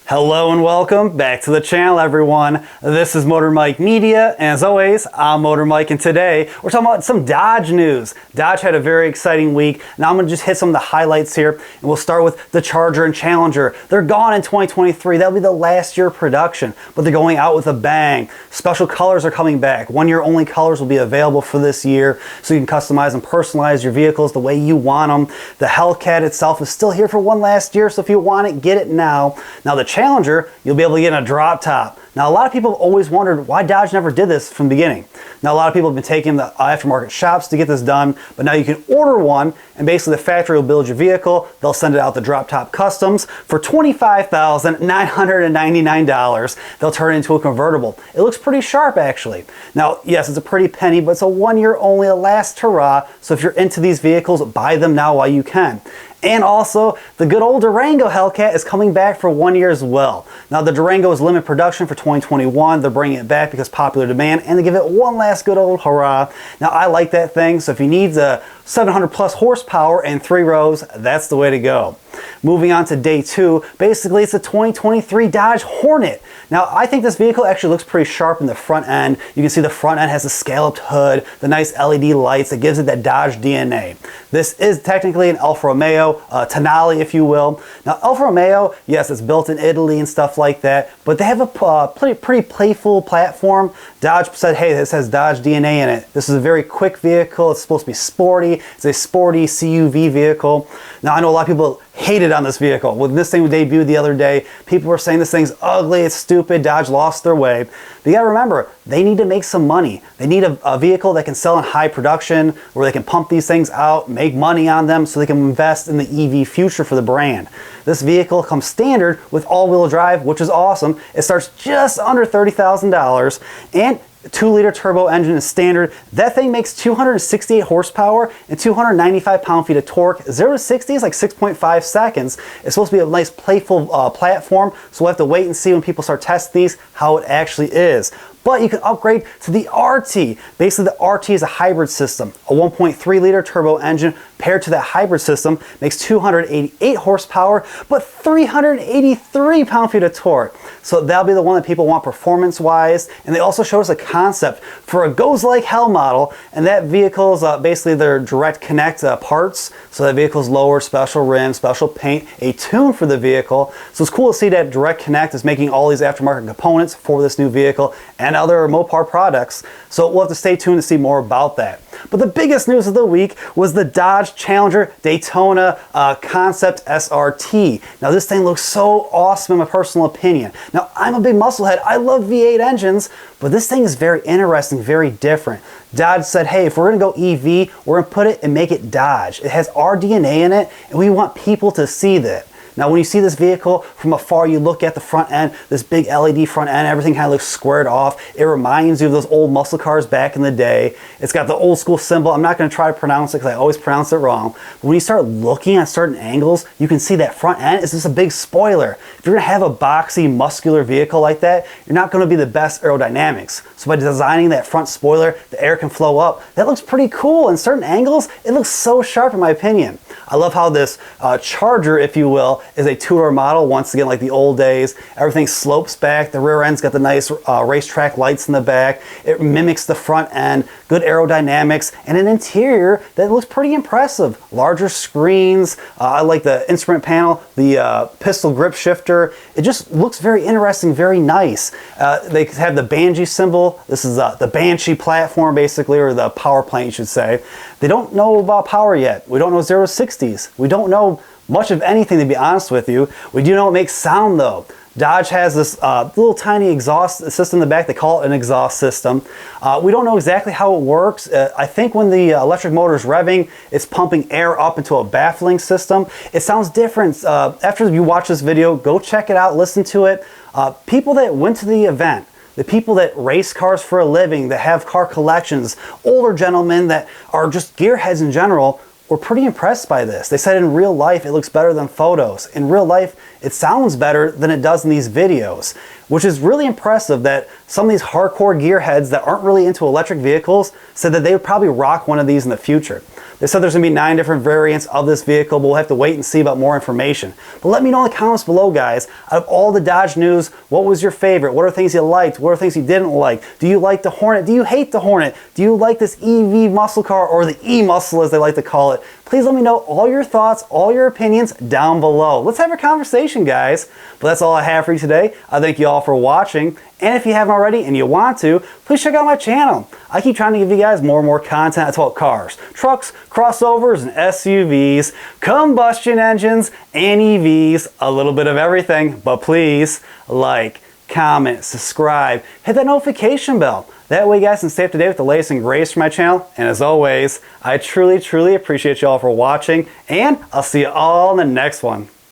Hello and welcome back to the channel, everyone. This is Motor Mike Media, and as always, I'm Motor Mike, and today we're talking about some Dodge news. Dodge had a very exciting week. Now I'm going to just hit some of the highlights here, and we'll start with the Charger and Challenger. They're gone in 2023. That'll be the last year of production, but they're going out with a bang. Special colors are coming back. One-year only colors will be available for this year, so you can customize and personalize your vehicles the way you want them. The Hellcat itself is still here for one last year, so if you want it, get it now. Now the Challenger, you'll be able to get in a drop top. Now a lot of people have always wondered why Dodge never did this from the beginning. Now a lot of people have been taking the aftermarket shops to get this done, but now you can order one and basically the factory will build your vehicle. They'll send it out to drop top customs for $25,999. They'll turn it into a convertible. It looks pretty sharp actually. Now yes, it's a pretty penny, but it's a 1 year only, a last hurrah. So if you're into these vehicles, buy them now while you can. And also, the good old Durango Hellcat is coming back for 1 year as well. Now, the Durango is limited production for 2021. They're bringing it back because popular demand, and they give it one last good old hurrah. Now, I like that thing, so if you need the 700 plus horsepower and 3 rows, that's the way to go. Moving on to day 2, basically it's a 2023 Dodge Hornet. Now I think this vehicle actually looks pretty sharp in the front end. You can see the front end has a scalloped hood, the nice LED lights that gives it that Dodge DNA. This is technically an Alfa Romeo, Tonale if you will. Now Alfa Romeo, yes, it's built in Italy and stuff like that, but they have a pretty playful platform. Dodge said, hey, this has Dodge DNA in it. This is a very quick vehicle. It's supposed to be sporty. It's a sporty CUV vehicle. Now I know a lot of people hated on this vehicle. When this thing debuted the other day, people were saying this thing's ugly, it's stupid, Dodge lost their way. But you gotta remember, they need to make some money. They need a vehicle that can sell in high production, where they can pump these things out, make money on them so they can invest in the EV future for the brand. This vehicle comes standard with all-wheel drive, which is awesome. It starts just under $30,000, and 2-liter turbo engine is standard. That thing makes 268 horsepower and 295 pound-feet of torque. 0 to 60 is like 6.5 seconds. It's supposed to be a nice playful platform, so we'll have to wait and see when people start testing these how it actually is. But you can upgrade to the RT. Basically, the RT is a hybrid system. A 1.3-liter turbo engine paired to that hybrid system makes 288 horsepower, but 383 pound-feet of torque. So that'll be the one that people want performance-wise. And they also showed us a concept for a goes like hell model, and that vehicle is basically their direct connect parts. So that vehicle's lower, special rims, special paint, a tune for the vehicle. So it's cool to see that direct connect is making all these aftermarket components for this new vehicle and other Mopar products. So we'll have to stay tuned to see more about that. But the biggest news of the week was the Dodge Challenger Daytona Concept SRT. Now this thing looks so awesome in my personal opinion. Now I'm a big musclehead, I love V8 engines, but this thing is very interesting, very different. Dodge said, hey, if we're gonna go EV, we're gonna put it and make it Dodge. It has our DNA in it, and we want people to see that. Now when you see this vehicle from afar, you look at the front end, this big LED front end, everything kind of looks squared off. It reminds you of those old muscle cars back in the day. It's got the old school symbol. I'm not going to try to pronounce it because I always pronounce it wrong. But when you start looking at certain angles, you can see that front end is just a big spoiler. If you're going to have a boxy, muscular vehicle like that, you're not going to be the best aerodynamics. So by designing that front spoiler, the air can flow up. That looks pretty cool. In certain angles, it looks so sharp in my opinion. I love how this Charger, if you will, is a two-door model, once again like the old days. Everything slopes back, the rear end's got the nice racetrack lights in the back. It mimics the front end, good aerodynamics, and an interior that looks pretty impressive. Larger screens, I like the instrument panel, the pistol grip shifter. It just looks very interesting, very nice. They have the Banshee symbol. This is the Banshee platform basically, or the power plant you should say. They don't know about power yet. We don't know 0 to 60s. We don't know much of anything, to be honest with you. We do know it makes sound though. Dodge has this little tiny exhaust system in the back. They call it an exhaust system. We don't know exactly how it works. I think when the electric motor is revving, it's pumping air up into a baffling system. It sounds different. After you watch this video, go check it out, listen to it. People that went to the event, the people that race cars for a living, that have car collections, older gentlemen that are just gearheads in general, were pretty impressed by this. They said in real life it looks better than photos. In real life it sounds better than it does in these videos, which is really impressive that some of these hardcore gearheads that aren't really into electric vehicles said that they would probably rock one of these in the future. They said there's going to be 9 different variants of this vehicle, but we'll have to wait and see about more information. But let me know in the comments below, guys, out of all the Dodge news, what was your favorite? What are things you liked? What are things you didn't like? Do you like the Hornet? Do you hate the Hornet? Do you like this EV muscle car, or the E-muscle as they like to call it? Please let me know all your thoughts, all your opinions down below. Let's have a conversation, guys. But that's all I have for you today. I thank you all for watching. And if you haven't already and you want to, please check out my channel. I keep trying to give you guys more and more content about cars, trucks, crossovers, and SUVs, combustion engines, and EVs, a little bit of everything. But please, like, comment, subscribe, hit that notification bell. That way you guys can stay up to date with the latest and greatest from my channel. And as always, I truly, truly appreciate you all for watching, and I'll see you all in the next one.